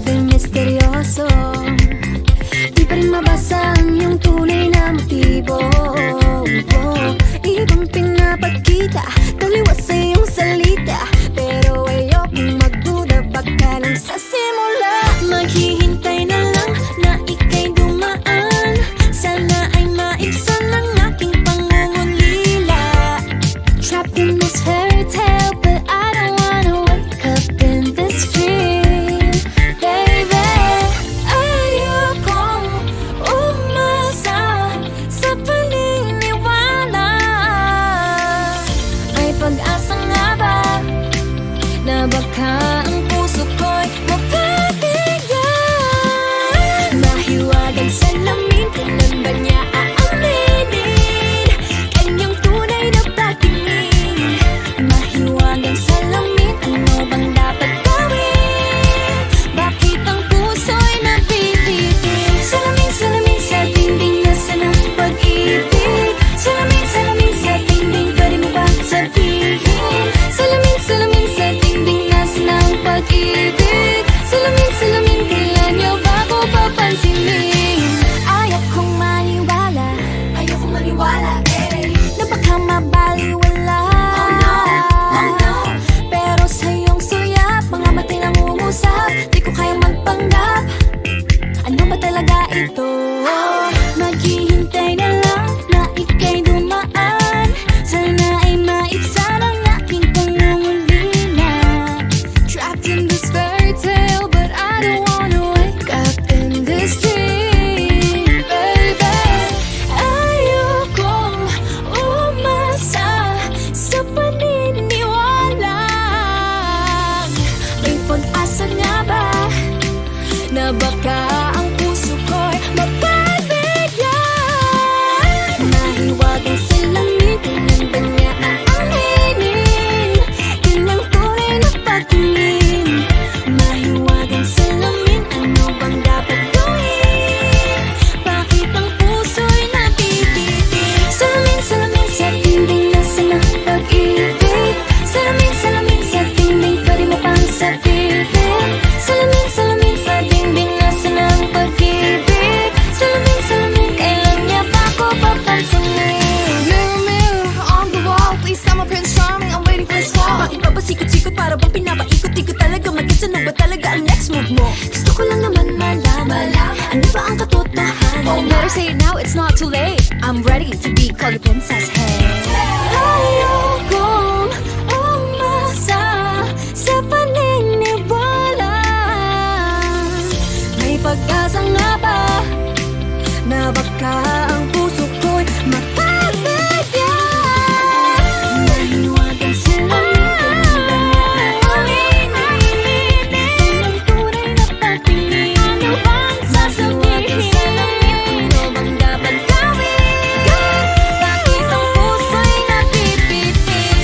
gabing misteryoso, di pa rin mabasa ang iyong tunay na motibo. Ibang pinapagkita, taliwas sa iyong salita, pero ayokong magduda, baka lang sa simula. Maghihintay na lang na ika'y dumaan, sana ay maibsan ang aking pangungulila. Trapped in this fairy tale, but I don't wanna wake up in this dream, baby. Ayokong umasa sa paniniwala. May pag-asa nga ba na baka ang puso ko'y mapabigyan? Mahiwagang salamin, kailan ba niya aaminin kanyang tunay na patingin? Mahiwagang salamin, ano bang dapat gawin? Bakit ang puso'y nabibitin? Salamin, salamin sa dingding, nasa ng pag-ibig. Salamin, salamin sa dingding, pwede mo bang sabihin? Salamin, salamin sa dingding, nasa ng pag-ibig. Salamin, salamin, kailan niyo ba ko papansinin? Ayokong maniwala, na baka mabaliwala. Oh no, pero sa iyong suyap, mga matay nangungusap, di ko kayang magpanggap. Ano ba talaga ito? Maghihintay na lang na ika'y dumaan, sana ay maibsan ang aking pangungulila. Trapped in this fairy tale, but I don't wanna wake up in this dream, baby. Ayokong umasa sa paniniwala. May pag-asa nga ba na baka ang puso ko'y mapabigyan? Mahiwagang salamin, kailan ba niya aaminin kanyang tunay na patingin? Mahiwagang salamin, ano bang dapat gawin? Bakit ang puso'y nabibitin? Salamin, salamin sa dingding, nasa ng pag-ibig. Salamin, salamin sa dingding, pwede mo pang sabihin? Salamin, salamin sa dingding, nasa ng pag-ibig. Salamin, salamin, kailan niya ba ko papansinin? Mirror, mirror on the wall, please tell my Prince Charming I'm waiting for his fall. Bakit ba pasikot-sikot, para bang pinapaikot-ikot talaga? Mag-isa, ano ba talaga ang next move mo? Gusto ko lang naman malaman, ano ba ang katotohanan? Oh, better say it now, it's not too late. I'm ready to be called the princess, hey. Ayokong umasa sa paniniwala. May pag-asa nga ba na baka ang puso ko'y mapabigyan? Mahiwagang salamin, kailan ba niya aaminin kanyang tunay na patingin? Ano bang sasabihin? Ano bang dapat gawin? Bakit ang puso'y nabibitin?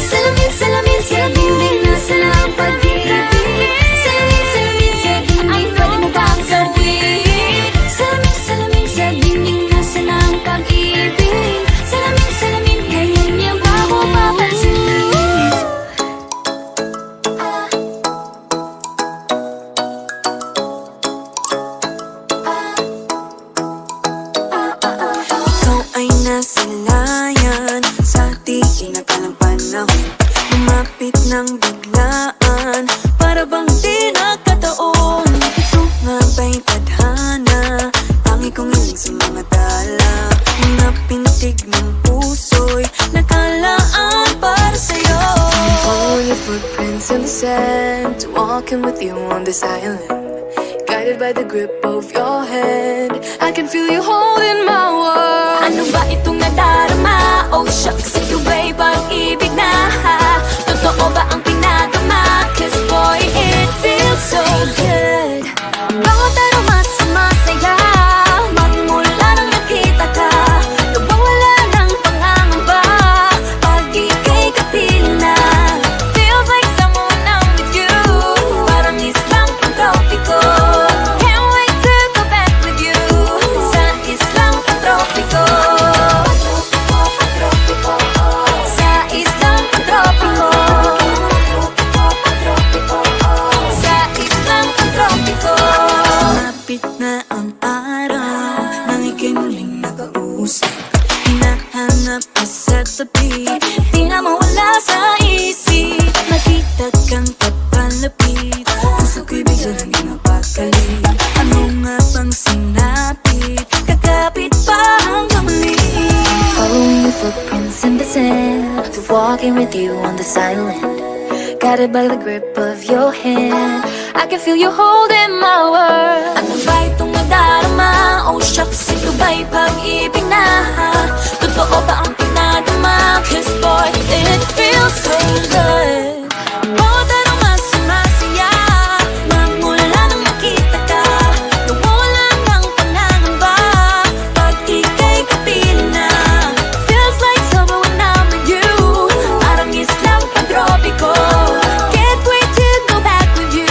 Salamin, salamin sa dingding, nasa ng pag-ibig. Salamin, salamin sa dingding, pwede mo bang gawin? Salamin, salamin sa dingding, nasa ng pag-ibig. Salamin, salamin, kailan niya ba ko papansinin? Ikaw ay nasilayan sa di inakalang panahon, lumapit ng biglaan, para bang di nakataon. Ito nga ba'y tadhana, tangi kong iling sa mga tala, mga pintig ng puso'y nakalaan para sa'yo. Following your footprints in the sand, walking with you on this island, guided by the grip of your hand. I can feel you holding my world. Ano ba itong nadarama? Oh shucks, ito ba'y pag-ibig na? Totoo ba ang pinagama? Cause boy, it feels so good. Bawat aroma sumasaya, magmula nang nakita ka, nawawala ng pangangamba pag ika'y kapiling na. Feels like someone I'm with you, parang islang pang-tropiko. Can't wait to go back with you sa islang pang-tropiko. Sa islang pang-tropiko. ang araw nang ika'y muling nakausap. Hinahanap ka sa tabi, di na mawala sa isip. Nakita kang papalapit, puso ko'y bigla nang di mapakali. Ano nga bang sinapit, kakapit pa hanggang muli. Following your footprints in the sand, to walking with you on the silent, guided by the grip of your hand. I can feel you holding my world. Ano ba itong nadarama? Oh shucks, ito ba'y pag-ibig na? Totoo ba ang pinadama? 'Cause boy, it feels so good. Bawat araw mas sumasaya, magmula nang makita ka. Nawala ng pangangamba, pag ika'y kapiling na. Feels like summer when I'm with you, Parang islang pagtropiko, can't wait to go back with you.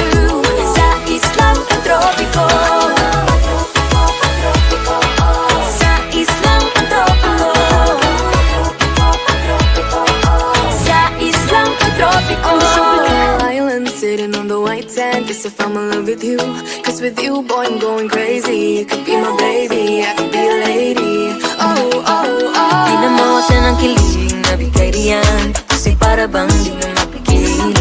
sa islang pagtropiko. Sa islang pagtropiko. Sa islang pagtropiko. On a tropical island, sitting on the white sand. Guess if I'm in love with you, 'cause with you, boy, I'm going crazy. You could be my baby, I could be a lady. Oh, oh, oh. Di na mawala ng kilig na bigay riyan, kasi para bang di na mapigil.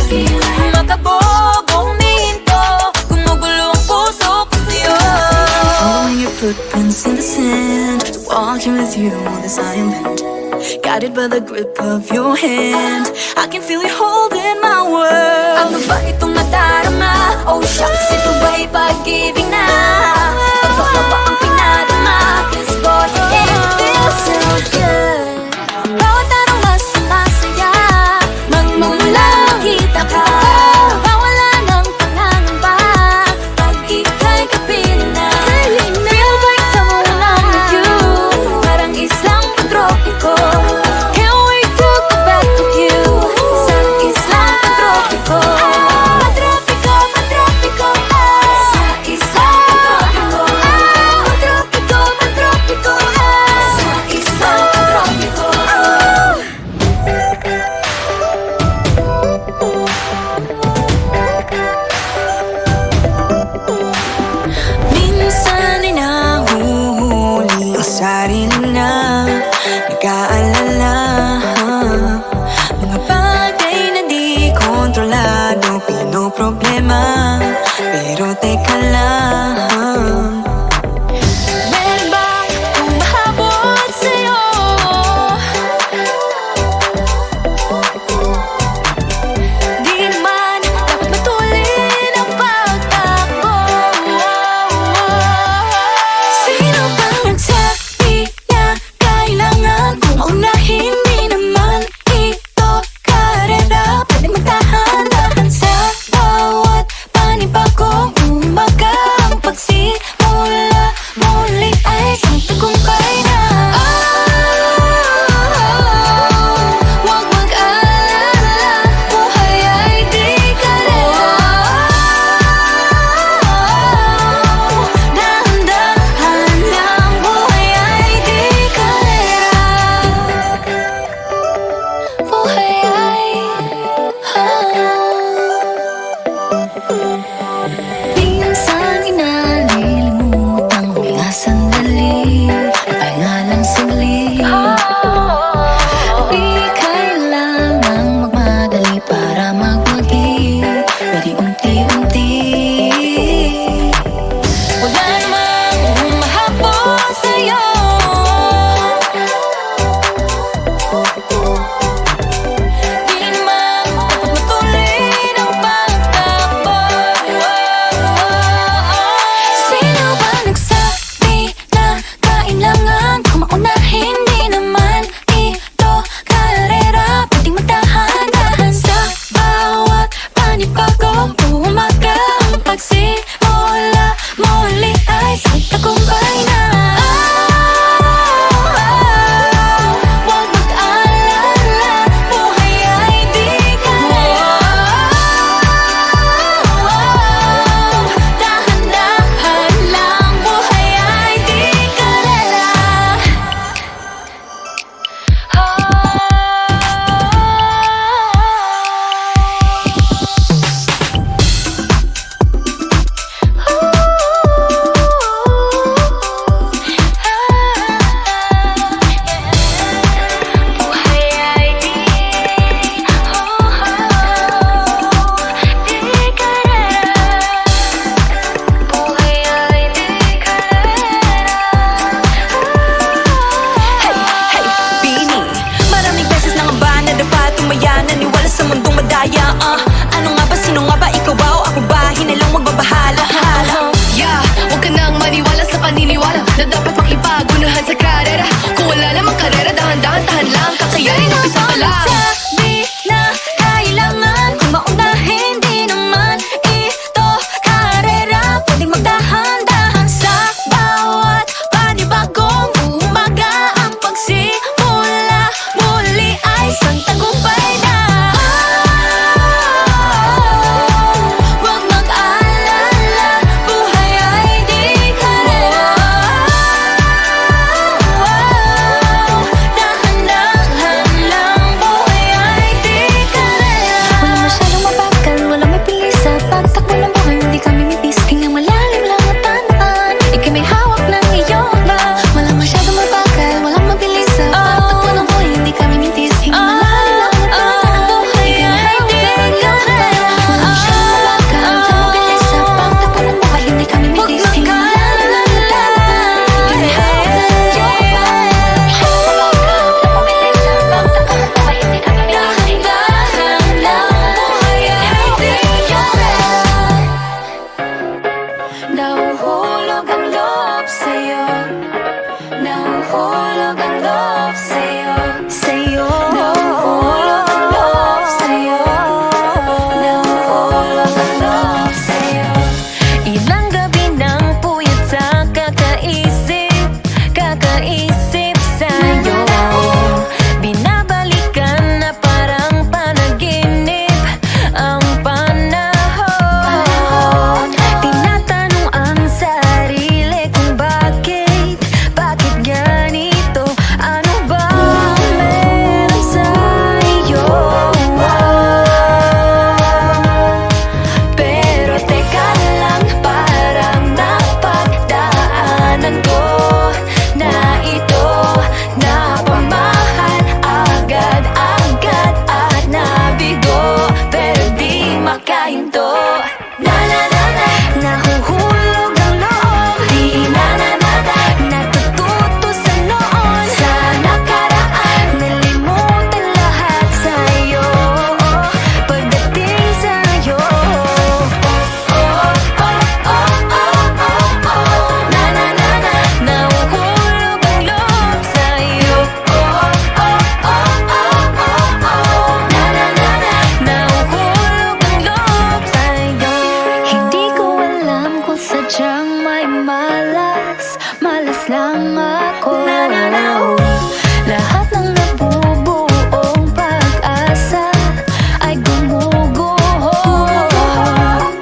Makabog o humihinto, gumugulo ang puso ko sa'yo. Following your footprints in the sand, walking with you on this island, guided by the grip of your hand. I can feel you holding my world. Ano ba itong nadarama? Oh shucks, ito ba'y pag-ibig na? Totoo ba ang pinadama? 'Cause boy, it feels so good. Bawat araw mas sumasaya, magmumula makita ka. Mawala ng pangangamba, pag ika'y kapiling na. Feels like summer when I'm with you, Parang islang pagtropiko, can't wait to go back with you. sa islang pagtropiko. Pagtropiko, pagtropiko, sa islang pagtropiko. Pagtropiko, pagtropiko, sa islang pagtropiko. Minsan ay nahuhuli ang sarili na nag-aalala. Mga bagay na di kontrolado, pinoproblema, pero teka lang. Meron bang humahabol sa'yo? Di naman dapat matulin ang pagtakbo. Sino bang nagsabi na kailangan kong Na dapat makipaguluhan sa karera. Kung wala namang karera, dahan-dahan, tahan lang. Kakayanin, umpisa pa lang. Sabi na kailangan kung maunahin, di naman ito karera. Pwedeng magdahan-dahan sa bawat panibagong umaga. Ang pagsimula muli ay isang tagumpay na. Huwag mag-alala, buhay ay di karera. Dahan-dahan lang, buhay ay di karera. Walang masyadong mabagal, walang may pilis sa pagtakbo ng buhay. Hindi kami mipis, hingang malalim lang at tandaan, ika'y may hawak ng iyong ba. Walang masyadong mabagal, walang mabilis sa pagtakbo ng buhay. Hindi kami mintis, hingang malalim lang at tandaan, buhay ay di karera. Walang masyadong mabagal, walang mabilis sa pagtakbo ng buhay. Hindi kami mintis, hingang malalim lang at tandaan, ika'y may hawak ng iyong ba. Nahuhulog ang loob sa'yo. Nahuhulog ang loob sa'yo. Sa'yo. Nahuhulog ang loob sa'yo. Nahuhulog ang loob sa'yo. Ilang gabi ng puyat sa kakaisip, kakaisip sa'yo. Binabalikan na parang panaginip ang panahon. Tinatanong ang sarili kung bakit ganito? Ano ba ang meron sa'yo? Pero teka lang, parang napagdaanan ko na ito. Napamahal agad-agad at nabigo, pero di makahinto. Na-na-na-na, nahuhulog ang loob. Di na-na-na-na, natututo sa noon, sa nakaraan. Nalimutan lahat sa'yo, pagdating sa'yo. Na-na-na-na, nahuhulog ang loob sa'yo. Na-na-na-na, nahuhulog ang loob sa'yo. Hindi ko alam kung sadyang may malas lang ako. Lahat ng nabubuong pag-asa ay gumuguho.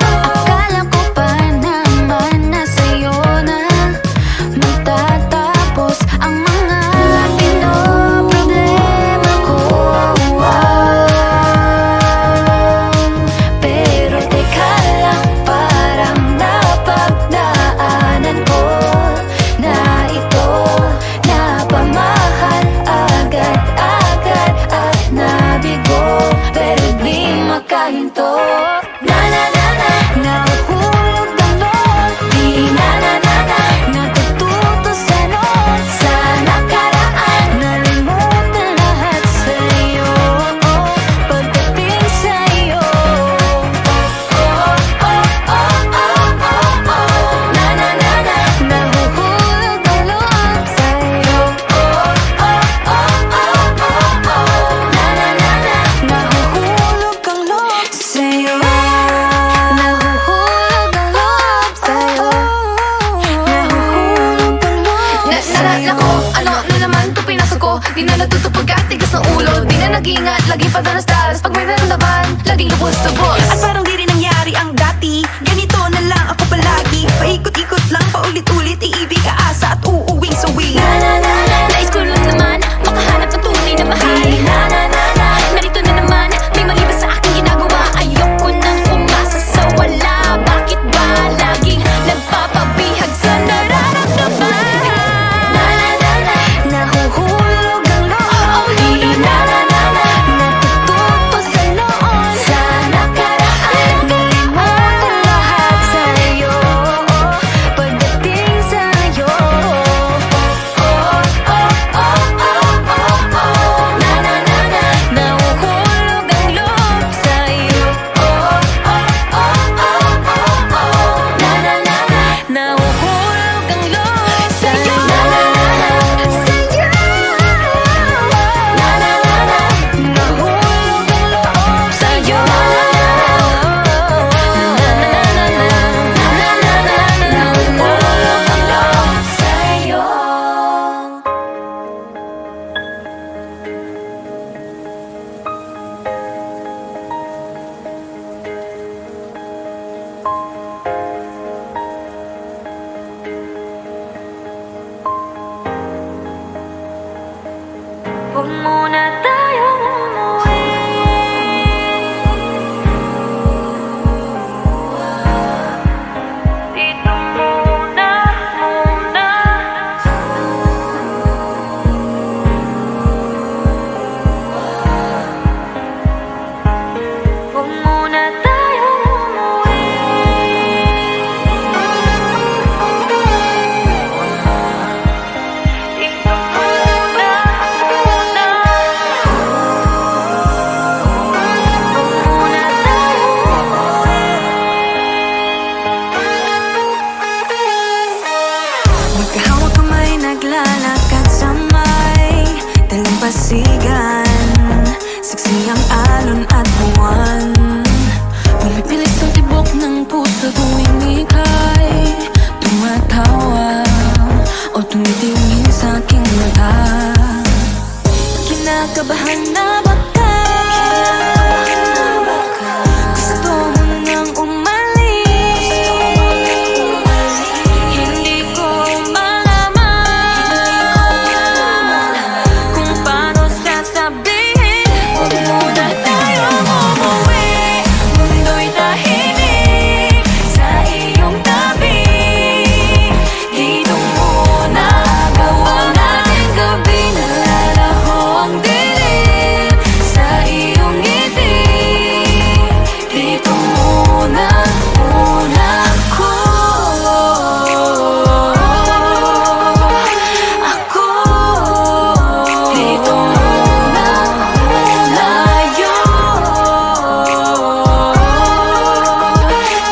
Akala ko pa naman na sa'yo na magtatapos ang mga pinoproblema ko. Pero teka lang, parang napagdaanan ko na ito. Napamahal agad-agad at nabigo, pero di makahinto. Na-na-na-na, nahuhulog ang loob. Di na-na-na-na, natututo sa noon, sa nakaraan. Nalimutan lahat sa'yo, pagdating sa'yo. Na-na-na-na, nahuhulog ang loob sa'yo. Na-na-na-na, nahuhulog ang loob sa'yo. Nahuhulog ang loob sa'yo. Nahuhulog ang loob sa'yo. Naku, ano na naman ito pinasok ko? Di na natutupag at tigas ng ulo. Di na nag-iingat, lagi pa danas-danas. Pag may naramdaman, laging lubos-lubos. At parang di rin nangyari ang dati. Ganito na lang ako palagi. Paikot-ikot lang, paulit-ulit. Iibig, aasa at uuwing sawi. Nais ko lang naman makahanap ng tunay na mahal. Narito na naman, may mali ba sa aking ginagawa? Ayoko nang umasa sa wala. Bakit ba laging nagpapabihag sa nararamdaman? Nahuhulog ang loob. Di na-na-na-na, natututo sa noon, sa nakaraan. Nalimutan lahat sa'yo, pagdating sa'yo. Huwag muna tayong umuwi. Dito muna, muna. Huwag muna tayong umuwi. Dito muna, muna. Huwag muna tayong umuwi. Magkahawak kamay, naglalakad sa may dalampasigan. Siksi ang alon at buwan. Pumipilit sa tibok ng puso tuwing ika'y tumatawa o tumitingin sa aking mata. Kinakabahan na ba ka? Gusto mo nang umalis? Hindi ko malaman kung paano sasabihin. Huwag muna tayong umuwi. Mundo'y tahimik sa iyong tabi. Dito muna gawa natin gabi. Nalalaho ang dilim sa iyong ngiti. Dito muna, muna ako. Dito muna, layo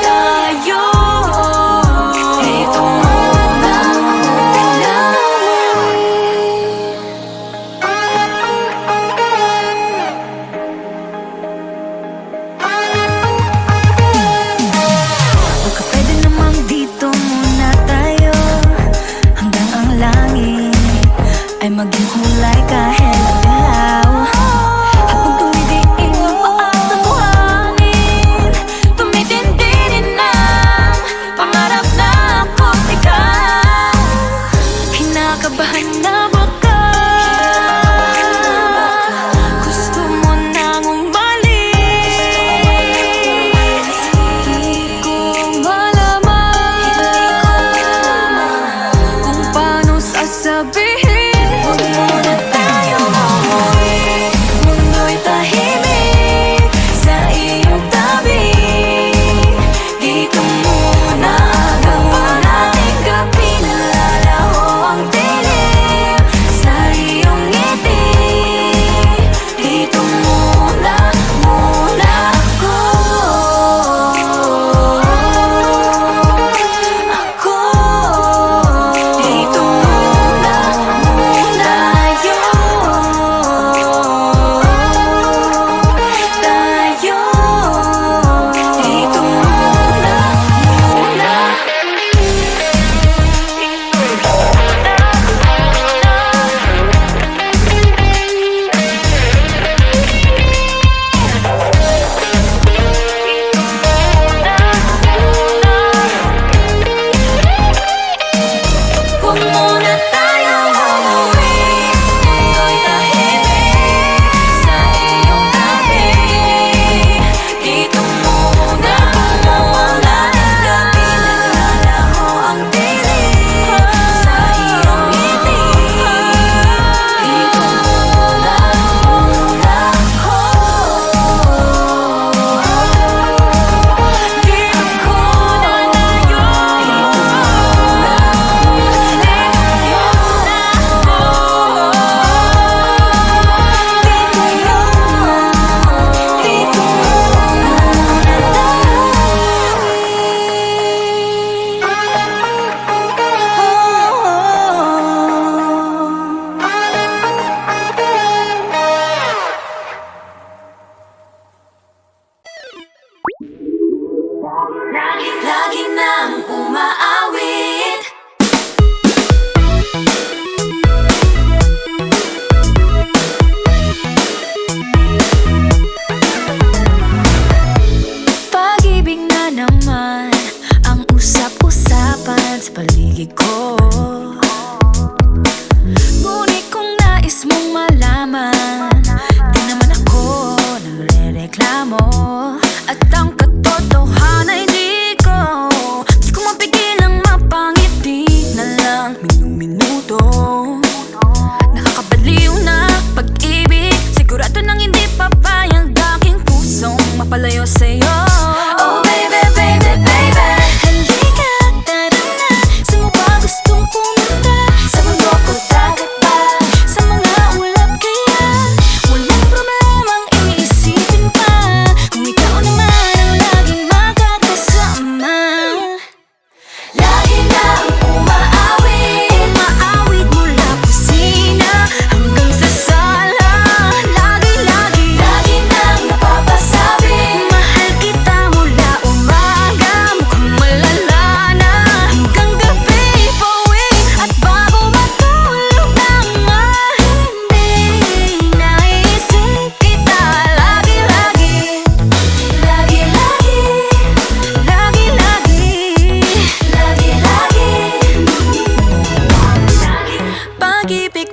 tayo. Dito muna, baka pwede namang dito muna tayo hanggang ang langit ay maging kulay kahit madilaw. Habang tumidiin ang paa sa buhangin, tumitindi ang pangarap na ako't ikaw. Kinakabahan na ba ka? Gusto mo nang umalis? Hindi ko malaman kung paano sasabihin. Huwag muna tayong umuwi. Mundo'y tahimik sa iyong tabi. Dito muna gawa nating gabi. Nalalaho ang dilim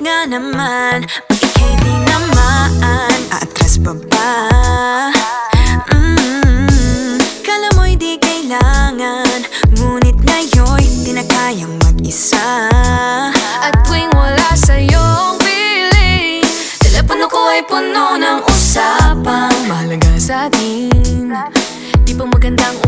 nga naman, pag ika'y di naman, aatras pa ba? Kala mo'y di kailangan, ngunit ngayon'y di na kayang mag-isa. At tuwing wala sa'yong piling, telepono ko ay puno ng usapang mahalaga sa atin. Di pa magandang